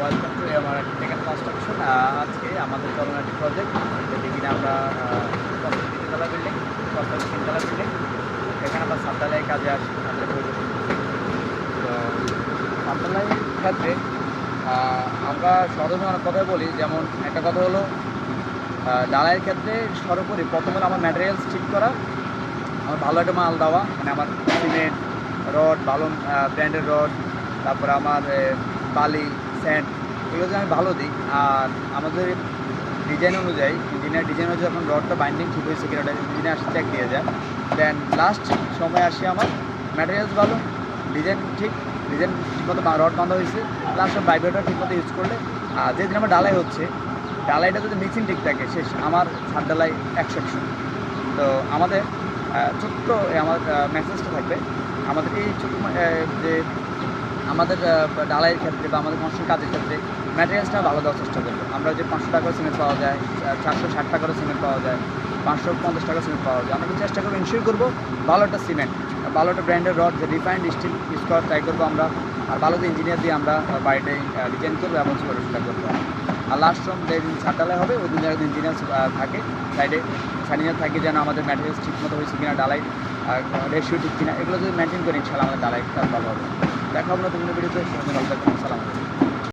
Welcome to আমার taken construction. আজকে আমাদের চলমান একটি প্রজেক্ট, যেটি কিনা আমরা তিনতলা বিল্ডিং, তিনতলা বিল্ডিং, এখানে আমরা সাততলায় কাজে আসি, কাজের পরিদর্শন করি। তো সাততলায় ক্ষেত্রে আমরা সহজে অনেক কথাই বলি। যেমন একটা কথা হলো, ঢালাইয়ের ক্ষেত্রে সর্বোপরি প্রথমে আমার ম্যাটেরিয়ালস ঠিক করা, আমার ভালো একটা মাল দেওয়া, মানে আমার সিমেন্ট, রড, ভালো ব্র্যান্ডের রড, তারপরে আমার বালি, স্যান্ড, এগুলো যদি আমি ভালো দিই, আর আমাদের ডিজাইন অনুযায়ী, ইঞ্জিনিয়ার ডিজাইন অনুযায়ী যখন রডটা বাইন্ডিং ঠিক হয়েছে কিনা ওটা ইঞ্জিনিয়ার চেক দিয়ে যায়, দেন লাস্ট সময় আসি আমার ম্যাটেরিয়ালস ভালো, ডিজাইন ঠিকমতো রড বাঁধা হয়েছে, লাস্ট ভাইব্রেটর ঠিকমতো ইউজ করলে, আর যেদিন আমার ডালাই হচ্ছে, ডালাইটা যদি মিক্সিং ঠিক থাকে শেষ, আমার ছাদ ডালাই 100%। তো আমাদের ছোট্ট আমার মেসেজটা থাকবে, আমাদের এই ছোট্ট যে আমাদের ঢালাইয়ের ক্ষেত্রে বা আমাদের কনস্ট্রাকশন কাজের ক্ষেত্রে ম্যাটেরিয়ালসটা ভালো দেওয়ার চেষ্টা করবো। আমরা যে 500 টাকার সিমেন্ট পাওয়া যায়, 460 টাকারও সিমেন্ট পাওয়া যায়, 550 টাকার সিমেন্ট পাওয়া যায়, আমরা চেষ্টা করবো, ইনশিওর করবো ভালো একটা সিমেন্ট, ভালো একটা ব্র্যান্ডের রড, যে রিফাইন্ড স্টিল ইউজ করার ট্রাই করবো আমরা। আর ভালো যে ইঞ্জিনিয়ার দিয়ে আমরা বাড়িতে ডিজাইন করবো এবং সুপারভিশনটা করবো। আর লাস্ট রুম যেদিন ছাদ ঢালাই হবে ওই দিন যারা ইঞ্জিনিয়ার থাকে সাইডে, ইঞ্জিনিয়ার থাকে যেন আমাদের ম্যাটেরিয়ালস ঠিক মতো হয়েছে কিনা, ডালাই রেশিও ঠিক কিনা, এগুলো যদি মেনটেন করি ইনশাআল্লাহ আমাদের ডালাই কাজ ভালো হবে। দেখা হবে নতুন ভিডিওতে। সালাম।